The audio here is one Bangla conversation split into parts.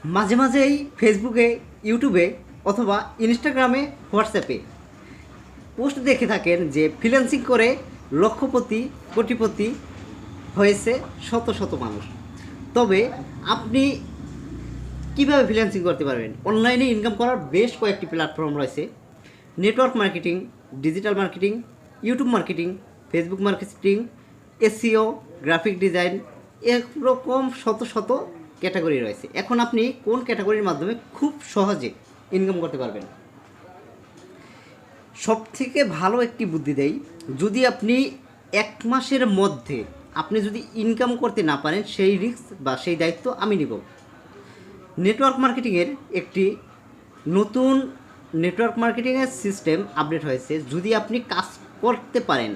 মাঝে মাঝেই ফেসবুকে, ইউটিউবে অথবা ইনস্টাগ্রামে, হোয়াটসঅ্যাপে পোস্ট দেখে থাকেন যে ফ্রিল্যান্সিং করে লক্ষপতি, কোটিপতি হয়েছে শত শত মানুষ। তবে আপনি কিভাবে ফ্রিল্যান্সিং করতে পারবেন? অনলাইনে ইনকাম করার বেশ কয়েকটি প্ল্যাটফর্ম রয়েছে। Network marketing, digital marketing, YouTube marketing, Facebook marketing, SEO, graphic design, এরকম শত শত ক্যাটাগরি রয়েছে। এখন আপনি কোন ক্যাটাগরির মাধ্যমে খুব সহজে ইনকাম করতে পারবেন? সবথেকে ভালো একটি বুদ্ধি দেই, যদি আপনি 1 মাসের মধ্যে আপনি যদি ইনকাম করতে না পারেন, সেই রিস্ক বা সেই দায়িত্ব আমি নিব। নেটওয়ার্ক মার্কেটিংয়ের একটি নতুন নেটওয়ার্ক মার্কেটিংয়ের সিস্টেম আপডেট হয়েছে। যদি আপনি কাজ করতে পারেন,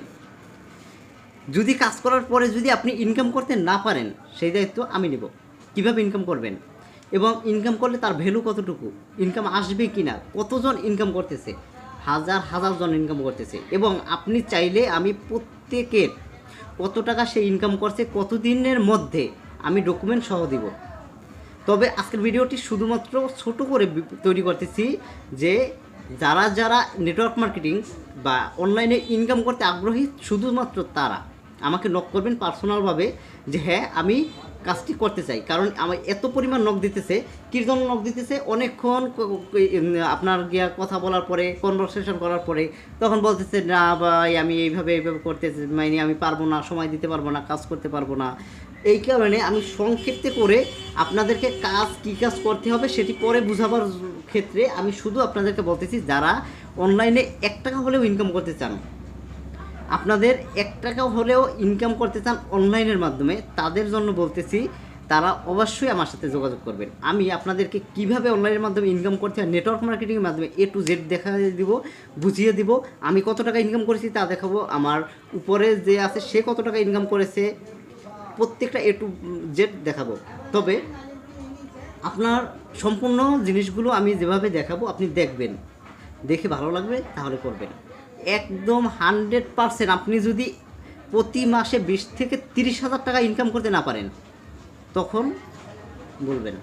যদি কাজ করার পরে যদি আপনি ইনকাম করতে না পারেন, সেই দায়িত্ব আমি নেব। কীভাবে ইনকাম করবেন এবং ইনকাম করলে তার ভ্যালু কতটুকু, ইনকাম আসবে কি না, কতজন ইনকাম করতেছে, হাজার হাজার জন ইনকাম করতেছে, এবং আপনি চাইলে আমি প্রত্যেকের কত টাকা সে ইনকাম করছে কত দিনের মধ্যে আমি ডকুমেন্ট সহ দিব। তবে আজকের ভিডিওটি শুধুমাত্র ছোট করে তৈরি করতেছি যে যারা যারা নেটওয়ার্ক মার্কেটিং বা অনলাইনে ইনকাম করতে আগ্রহী, শুধুমাত্র তারা আমাকে নক করবেন পার্সোনালভাবে যে হ্যাঁ আমি কাজটি করতে চাই। কারণ আমার এত পরিমাণ নক দিতেছে, কী জন্য নক দিতেছে, অনেকক্ষণ আপনার গিয়া কথা বলার পরে, কনভারসেশন করার পরে তখন বলতেছে না ভাই আমি এইভাবে করতে মানে আমি পারবো না, সময় দিতে পারবো না, কাজ করতে পারবো না। এই কারণে আমি সংক্ষিপ্ত করে আপনাদেরকে কী কাজ করতে হবে সেটি পরে বোঝাবার ক্ষেত্রে আমি শুধু আপনাদেরকে বলতেছি, যারা অনলাইনে 1 টাকা হলেও ইনকাম করতে চান, আপনাদের 1 টাকা হলেও ইনকাম করতে চান অনলাইনের মাধ্যমে, তাদের জন্য বলতেছি তারা অবশ্যই আমার সাথে যোগাযোগ করবেন। আমি আপনাদেরকে কিভাবে অনলাইনের মাধ্যমে ইনকাম করতে হয়, নেটওয়ার্ক মার্কেটিংয়ের মাধ্যমে A to Z দেখা দিব, বুঝিয়ে দিব। আমি কত টাকা ইনকাম করেছি তা দেখাবো, আমার উপরে যে আছে সে কত টাকা ইনকাম করেছে, প্রত্যেকটা A to Z দেখাবো। তবে আপনার সম্পূর্ণ জিনিসগুলো আমি যেভাবে দেখাবো আপনি দেখবেন, দেখে ভালো লাগবে তাহলে করবেন। একদম 100% আপনি যদি প্রতি মাসে 20 থেকে 30 হাজার টাকা ইনকাম করতে না পারেন, তখন বলবেন।